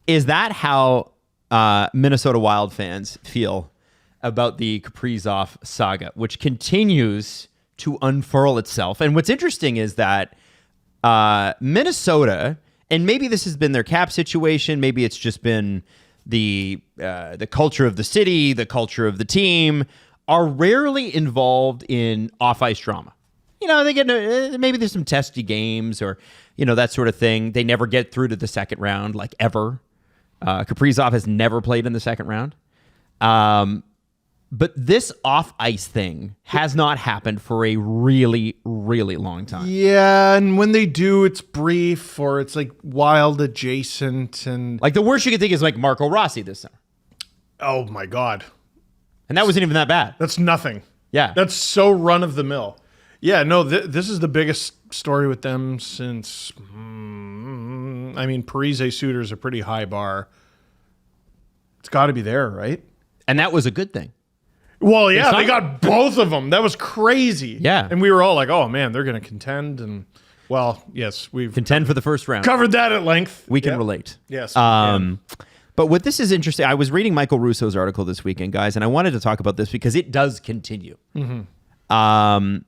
Is that how Minnesota Wild fans feel about the Kaprizov saga, which continues to unfurl itself? And what's interesting is that Minnesota, and maybe this has been their cap situation, maybe it's just been the culture of the city, the culture of the team, are rarely involved in off-ice drama. You know, they get maybe there's some testy games or, you know, that sort of thing. They never get through to the second round, like ever. Caprisoff has never played in the second round. But this off-ice thing has not happened for a really, really long time. Yeah, and when they do, it's brief or it's like Wild adjacent. And like the worst you could think is like Marco Rossi this summer. Oh, my God. And that wasn't even that bad. That's nothing. Yeah. That's so run-of-the-mill. Yeah, no, this is the biggest story with them since, Parise Suter is a pretty high bar. It's got to be there, right? And that was a good thing. Well, yeah, they got both of them. That was crazy. Yeah. And we were all like, oh, man, they're going to contend. And, well, yes, we've Contend for the first round. covered that at length. We can relate. Yes. But what this is interesting, I was reading Michael Russo's article this weekend, guys, and I wanted to talk about this because it does continue. Mm-hmm.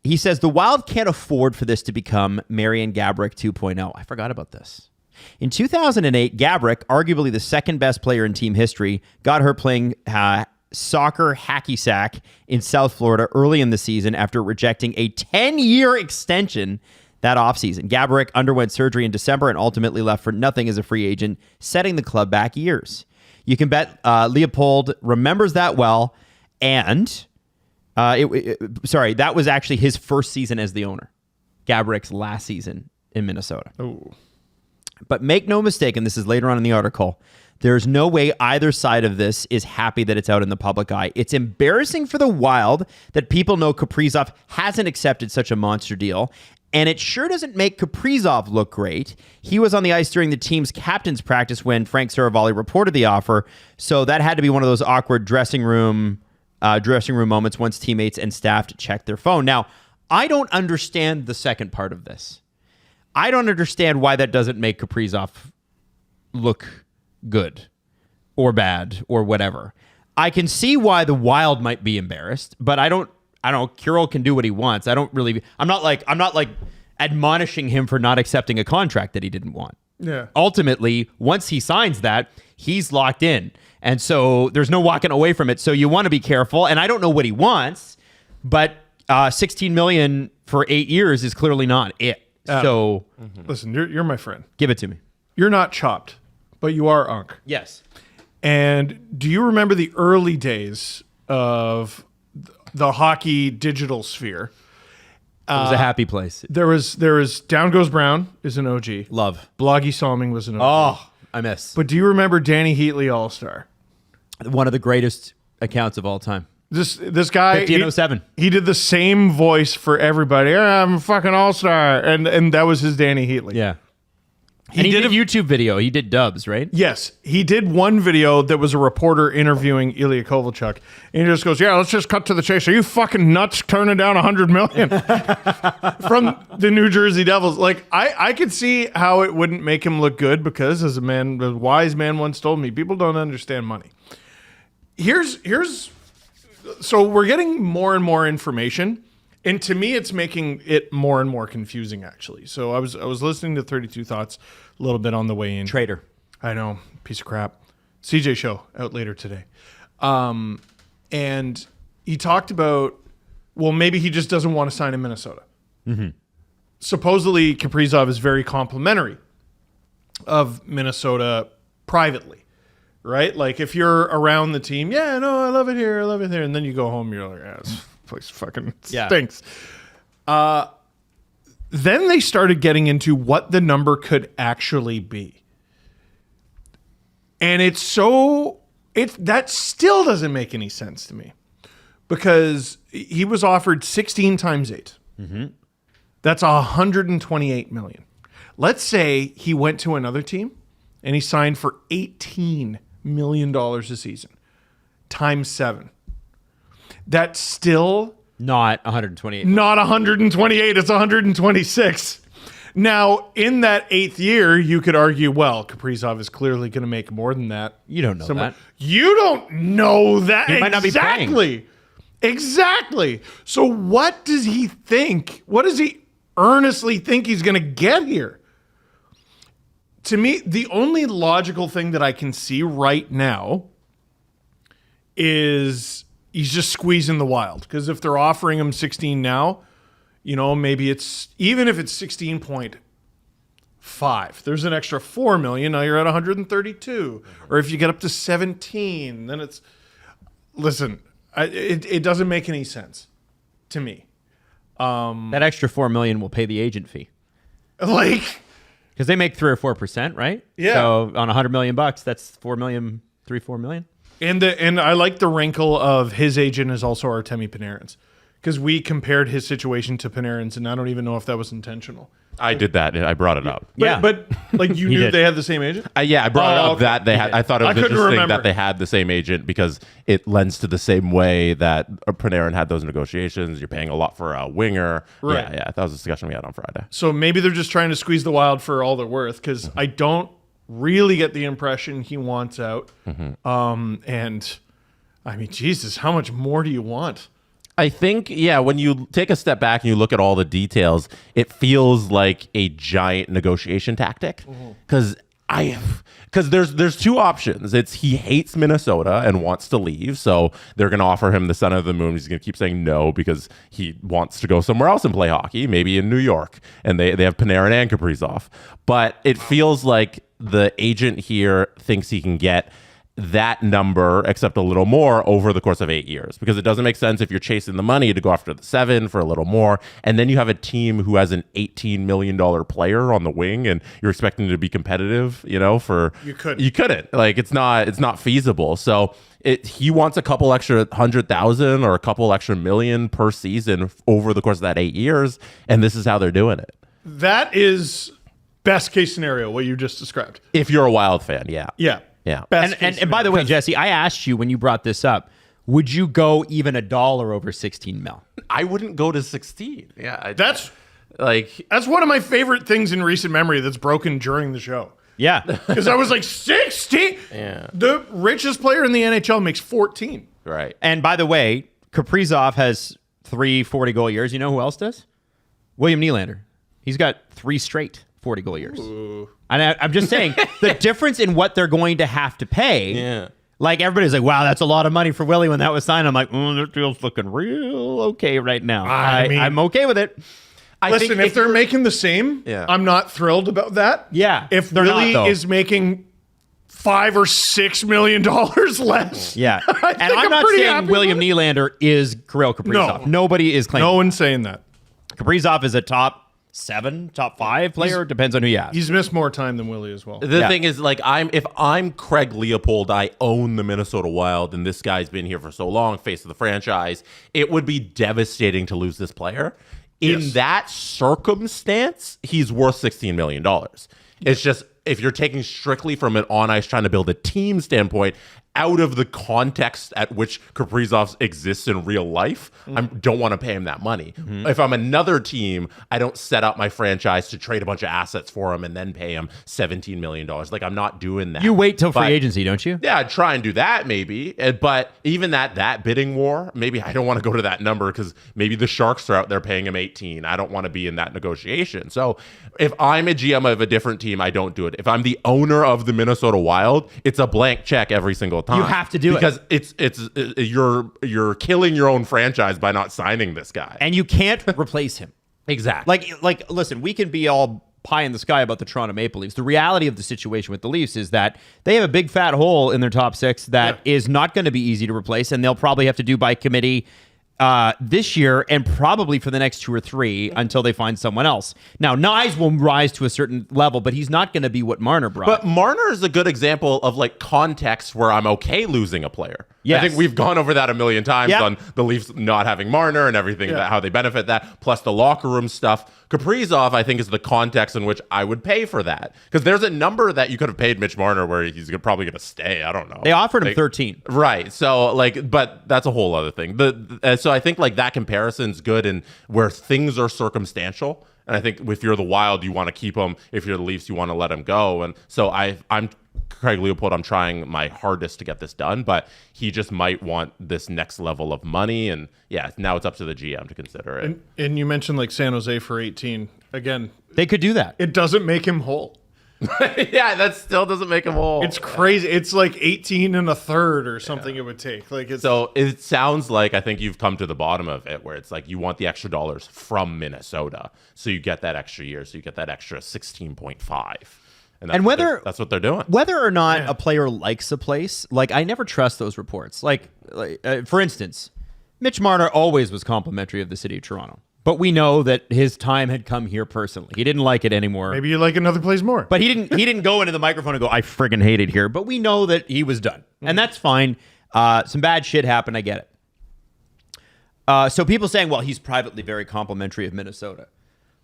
He says the Wild can't afford for this to become Marian Gaborik 2.0. I forgot about this. In 2008, Gaborik, arguably the second best player in team history, got hurt playing soccer hacky sack in South Florida early in the season after rejecting a 10-year extension that offseason. Gaborik underwent surgery in December and ultimately left for nothing as a free agent, setting the club back years. You can bet Leopold remembers that well, and that was actually his first season as the owner. Gaborik's last season in Minnesota. Oh. But make no mistake, and this is later on in the article, there's no way either side of this is happy that it's out in the public eye. It's embarrassing for the Wild that people know Kaprizov hasn't accepted such a monster deal, and it sure doesn't make Kaprizov look great. He was on the ice during the team's captain's practice when Frank Saravalli reported the offer, so that had to be one of those awkward dressing room moments once teammates and staff checked their phone. Now, I don't understand the second part of this. I don't understand why that doesn't make Kaprizov look good or bad or whatever. I can see why the Wild might be embarrassed, but I don't know. Kirill can do what he wants. I'm not like admonishing him for not accepting a contract that he didn't want. Yeah. Ultimately, once he signs that, he's locked in. And so there's no walking away from it. So you want to be careful. And I don't know what he wants, but $16 million for 8 years is clearly not it. Listen, you're my friend. Give it to me. You're not chopped, but you are Unk. Yes. And do you remember the early days of the hockey digital sphere? It was a happy place. There was Down Goes Brown is an OG. Love. Bloggy Salming was an OG. Oh, I miss. But do you remember Danny Heatley All-Star? One of the greatest accounts of all time. This guy, 1507. He did the same voice for everybody. Yeah, I'm a fucking all-star. And that was his Danny Heatley. Yeah. He did a YouTube video. He did dubs, right? Yes. He did one video that was a reporter interviewing Ilya Kovalchuk. And he just goes, yeah, let's just cut to the chase. Are you fucking nuts turning down $100 million from the New Jersey Devils? Like, I could see how it wouldn't make him look good because, as a wise man once told me, people don't understand money. So we're getting more and more information, and to me, it's making it more and more confusing. Actually, so I was listening to 32 Thoughts a little bit on the way in. Traitor. I know, piece of crap. CJ show out later today, and he talked about maybe he just doesn't want to sign in Minnesota. Mm-hmm. Supposedly, Kaprizov is very complimentary of Minnesota privately. Right? Like, if you're around the team, yeah, no, I love it here, and then you go home, you're like, this place fucking stinks. Then they started getting into what the number could actually be. And that still doesn't make any sense to me. Because he was offered 16 times 8. Mm-hmm. That's $128 million. Let's say he went to another team and he signed for $18 million a season times 7. That's still not 128. Not 128. It's 126. Now, in that 8th year, you could argue, well, Kaprizov is clearly going to make more than that. You don't know that. You don't know that. He might not be playing. Exactly. So what does he think? What does he earnestly think he's going to get here? To me, the only logical thing that I can see right now is he's just squeezing the Wild. Because if they're offering him 16 now, maybe it's, even if it's 16.5, there's an extra $4 million. Now you're at 132. Or if you get up to 17, then it's, listen, it doesn't make any sense to me. That extra $4 million will pay the agent fee. Like, because they make 3 or 4%, right? Yeah. So on $100 million, that's $4 million, $4 million. And I like the wrinkle of his agent is also Artemi Panarin's, because we compared his situation to Panarin's, and I don't even know if that was intentional. I did that. I brought it up. But like you knew did. they had the same agent? I brought it up that they had. I thought it was interesting remember. that they had the same agent because it lends to the same way that Panarin had those negotiations. You're paying a lot for a winger. Right. Yeah. That was a discussion we had on Friday. So maybe they're just trying to squeeze the Wild for all they're worth, because I don't really get the impression he wants out. And I mean, Jesus, how much more do you want? I think, when you take a step back and you look at all the details, it feels like a giant negotiation tactic. Because there's two options. It's he hates Minnesota and wants to leave, so they're going to offer him the sun of the moon. He's going to keep saying no because he wants to go somewhere else and play hockey, maybe in New York. And they have Panarin and Caprisoff. But it feels like the agent here thinks he can get that number, except a little more, over the course of 8 years, because it doesn't make sense if you're chasing the money to go after the 7 for a little more, and then you have a team who has an $18 million player on the wing, and you're expecting to be competitive. You couldn't. Like it's not feasible. So he wants a couple extra 100,000 or a couple extra million per season over the course of that 8 years, and this is how they're doing it. That is best case scenario, what you just described. If you're a Wild fan, yeah. And by the way, Jesse, I asked you when you brought this up, would you go even $1 over 16 mil? I wouldn't go to 16. Yeah, that's one of my favorite things in recent memory that's broken during the show. Yeah, because I was like 16. Yeah, the richest player in the NHL makes 14. Right. And by the way, Kaprizov has 3 40-goal years. You know who else does? William Nylander. He's got 3 straight 40-goal years. Ooh. And I'm just saying the difference in what they're going to have to pay. Yeah. Like everybody's like, wow, that's a lot of money for Willie when that was signed. I'm like, that feels looking real okay right now. I'm okay with it. Listen, if they're making the same, I'm not thrilled about that. Yeah. If Willie is making $5 or $6 million less. Yeah. And I'm not saying William Nylander is Kirill Kaprizov. No. Nobody is claiming. No one's saying that. Kaprizov is a top 7, top 5 player. Depends on who you ask. He's missed more time than Willie as well. The thing is, like, if I'm Craig Leopold, I own the Minnesota Wild, and this guy's been here for so long, face of the franchise, it would be devastating to lose this player. In that circumstance, he's worth $16 million. It's just, if you're taking strictly from an on-ice trying to build a team standpoint, out of the context at which Kaprizov exists in real life, I don't want to pay him that money. If I'm another team, I don't set up my franchise to trade a bunch of assets for him and then pay him $17 million. Like, I'm not doing that. You wait till free agency, don't you? Yeah, I'd try and do that maybe. But even that bidding war, maybe I don't want to go to that number because maybe the Sharks are out there paying him 18. I don't want to be in that negotiation. So if I'm a GM of a different team, I don't do it. If I'm the owner of the Minnesota Wild, it's a blank check every single time. You have to do it because you're killing your own franchise by not signing this guy, and you can't replace him. Exactly. Like, listen, we can be all pie in the sky about the Toronto Maple Leafs. The reality of the situation with the Leafs is that they have a big fat hole in their top 6 that is not going to be easy to replace, and they'll probably have to do by committee this year and probably for the next 2 or 3 until they find someone else. Now, Nyes will rise to a certain level, but he's not going to be what Marner brought. But Marner is a good example of like context where I'm okay losing a player. Yes. I think we've gone over that a million times on the Leafs not having Marner and everything, how they benefit that, plus the locker room stuff. Kaprizov, I think, is the context in which I would pay for that. Because there's a number that you could have paid Mitch Marner where he's probably going to stay. I don't know. They offered him 13. Right. So, but that's a whole other thing. So I think like that comparison's good and where things are circumstantial And I think if you're the Wild, you want to keep him. If you're the Leafs, you want to let him go. And so I'm Craig Leopold. I'm trying my hardest to get this done, but he just might want this next level of money. And yeah, now it's up to the GM to consider it. And you mentioned like San Jose for 18. Again, They could do that. it doesn't make him whole. Yeah, that still doesn't make him whole. It's crazy. It's like 18 and a third or something it would take. Like it's So it sounds like I think you've come to the bottom of it, where it's like you want the extra dollars from Minnesota, so you get that extra year, so you get that extra 16.5. And whether that's what they're doing. Whether or not a player likes a place, like I never trust those reports. Like for instance, Mitch Marner always was complimentary of the city of Toronto, but we know that his time had come here personally. He didn't like it anymore. maybe you like another place more. But he didn't go into the microphone and go, I friggin' hate it here. But we know that he was done. And that's fine. Some bad shit happened. I get it. So people saying, well, he's privately very complimentary of Minnesota.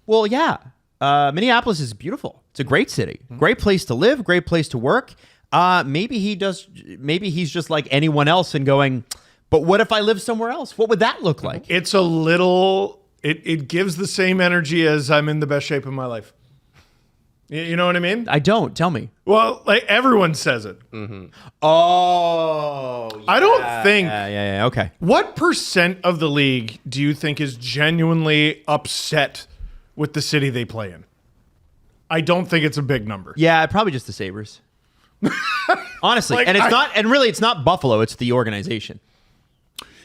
Well, yeah. Minneapolis is beautiful. It's a great city. Great place to live. Great place to work. Maybe he's just like anyone else and going, but what if I live somewhere else? What would that look like? It's a little... It gives the same energy as I'm in the best shape of my life. You know what I mean? I don't. Tell me. Well, like everyone says it. Oh. Yeah. I don't think... Yeah. Okay. What % of the league do you think is genuinely upset with the city they play in? I don't think it's a big number. Yeah, probably just the Sabres. Honestly. Like, and it's not Buffalo, it's the organization.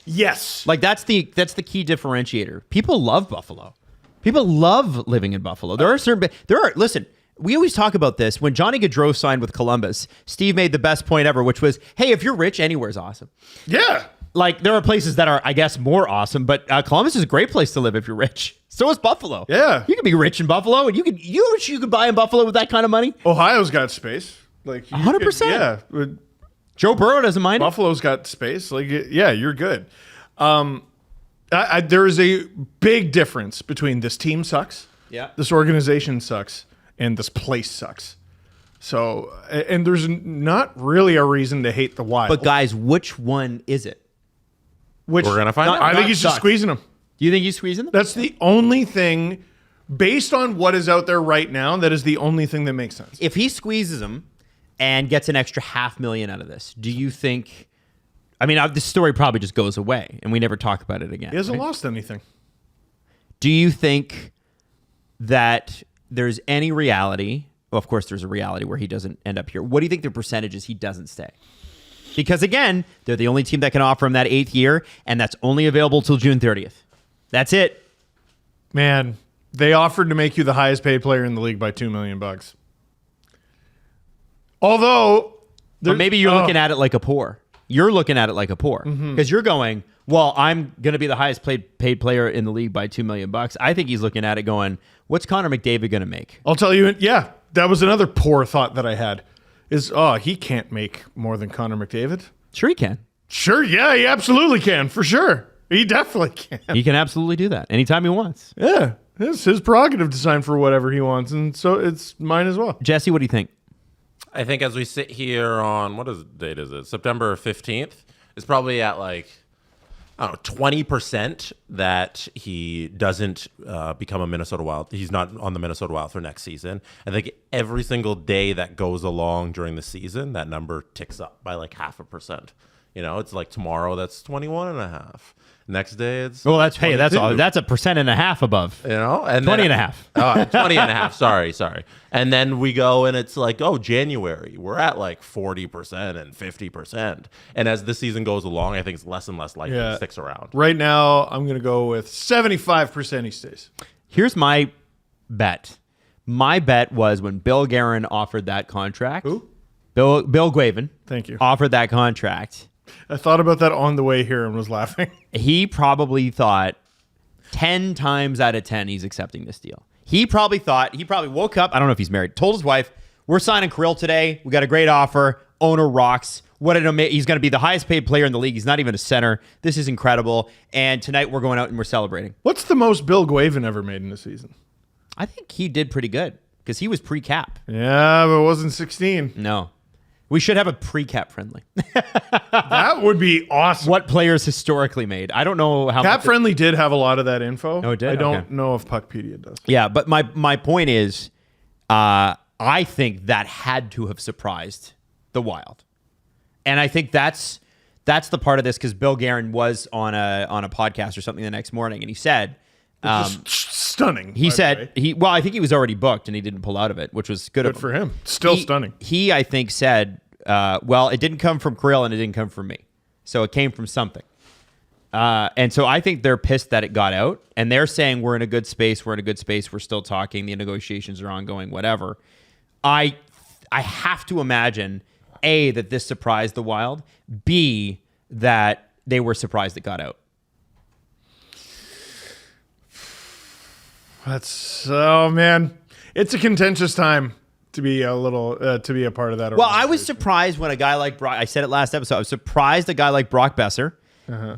Yes. Like that's the key differentiator. People love Buffalo. People love living in Buffalo. Listen, we always talk about this. When Johnny Gaudreau signed with Columbus, Steve made the best point ever, which was, hey, if you're rich, anywhere's awesome. Yeah. Like there are places that are, I guess, more awesome, but Columbus is a great place to live if you're rich. So is Buffalo. Yeah. You can be rich in Buffalo, and you could buy in Buffalo with that kind of money. Ohio's got space. Like 100%. Yeah. Joe Burrow doesn't mind it. Buffalo's got space. Like, yeah, you're good. There is a big difference between this team sucks, this organization sucks, and this place sucks. So, and there's not really a reason to hate the Wild. But guys, which one is it? We're gonna find out. I think he's just squeezing them. Do you think he's squeezing them? That's the only thing, based on what is out there right now, that is the only thing that makes sense. If he squeezes them and gets an extra $500,000 out of this, do you think... I mean, this story probably just goes away, and we never talk about it again. He hasn't right? lost anything. Do you think that there's any reality... Well, of course, there's a reality where he doesn't end up here. What do you think the percentage is he doesn't stay? Because, again, they're the only team that can offer him that 8th year, and that's only available till June 30th. That's it. Man, they offered to make you the highest paid player in the league by $2 million. Although... But maybe you're looking at it like a poor. You're looking at it like a poor because you're going, well, I'm going to be the highest paid player in the league by $2 million. I think he's looking at it going, what's Connor McDavid going to make? I'll tell you, yeah, that was another poor thought that I had is, he can't make more than Connor McDavid. Sure he can. Sure, yeah, he absolutely can, for sure. He definitely can. He can absolutely do that anytime he wants. Yeah, it's his prerogative to sign for whatever he wants, and so it's mine as well. Jesse, what do you think? I think as we sit here on, date is it? September 15th, it's probably at like, I don't know, 20% that he doesn't become a Minnesota Wild. He's not on the Minnesota Wild for next season. I think every single day that goes along during the season, that number ticks up by like 0.5%. You know, it's like tomorrow, that's 21.5. Next day, it's well, that's 22. That's all. That's 1.5% above. You know, and 20.5. 20.5. Sorry. And then we go and it's like, January, we're at like 40% and 50%. And as the season goes along, I think it's less and less likely he sticks around. Right now, I'm going to go with 75% he stays. Here's my bet. My bet was when Bill Guerin offered that contract. Who? Bill Guavin. Thank you. Offered that contract. I thought about that on the way here and was laughing. He probably thought 10 times out of 10 he's accepting this deal. He probably woke up, I don't know if he's married, told his wife, we're signing Kirill today. We got a great offer. Owner rocks. He's going to be the highest paid player in the league. He's not even a center. This is incredible. And tonight we're going out and we're celebrating. What's the most Bill Guavin ever made in a season? I think he did pretty good because he was pre-cap. Yeah, but it wasn't 16. No. We should have a pre-cap friendly. That would be awesome. What players historically made? I don't know how. Cap Friendly did have a lot of that info. Oh, it did? I don't Okay. know if Puckpedia does. Yeah, but my point is, I think that had to have surprised the Wild, and I think that's the part of this because Bill Guerin was on a podcast or something the next morning, and he said. Just stunning. He by the said way. I think he was already booked and he didn't pull out of it, which was good of Good for him. Still stunning. He, I think, said, well, it didn't come from Kirill and it didn't come from me. So it came from something. And so I think they're pissed that it got out. And they're saying we're in a good space. We're in a good space. We're still talking. The negotiations are ongoing, whatever. I have to imagine, A, that this surprised the Wild. B, that they were surprised it got out. Oh man, it's a contentious time to be a part of that. Well, I was surprised when a guy like Brock, I said it last episode, I was surprised a guy like Brock Besser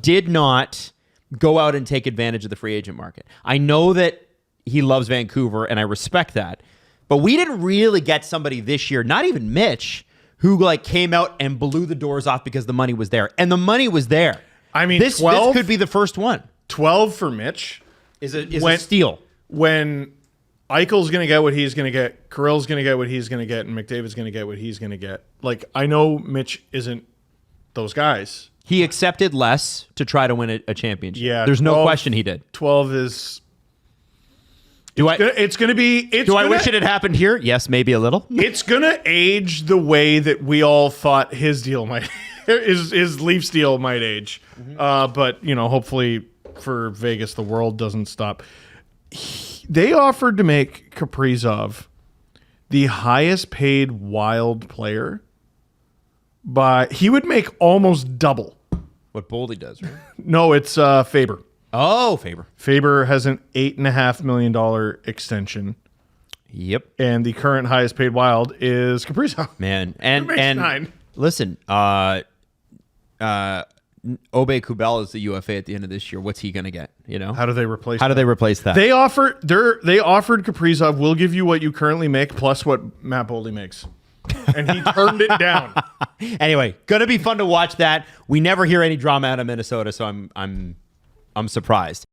did not go out and take advantage of the free agent market. I know that he loves Vancouver and I respect that, but we didn't really get somebody this year, not even Mitch, who like came out and blew the doors off because the money was there. And the money was there. I mean, this 12? could be the first one. 12 for Mitch Is a steal. When Eichel's going to get what he's going to get, Kirill's going to get what he's going to get, and McDavid's going to get what he's going to get. Like, I know Mitch isn't those guys. He accepted less to try to win a championship. Yeah, There's 12 no question he did. 12 is... It's going to be... I wish it had happened here? Yes, maybe a little. It's going to age the way that we all thought his deal might... his Leafs deal might age. But, hopefully for Vegas, the world doesn't stop. They offered to make Kaprizov the highest paid Wild player, but he would make almost double. What Boldy does, right? No, it's Faber. Oh, Faber. Faber has an $8.5 million extension, Yep. and the current highest paid Wild is Caprisoff. Man. Who makes And 9. listen, Obey Kubel is the UFA at the end of this year. What's he going to get? How do they replace How do that? they replace that? They offered Kaprizov, we'll give you what you currently make plus what Matt Boldy makes. And he turned it down. Anyway, going to be fun to watch that. We never hear any drama out of Minnesota, so I'm surprised.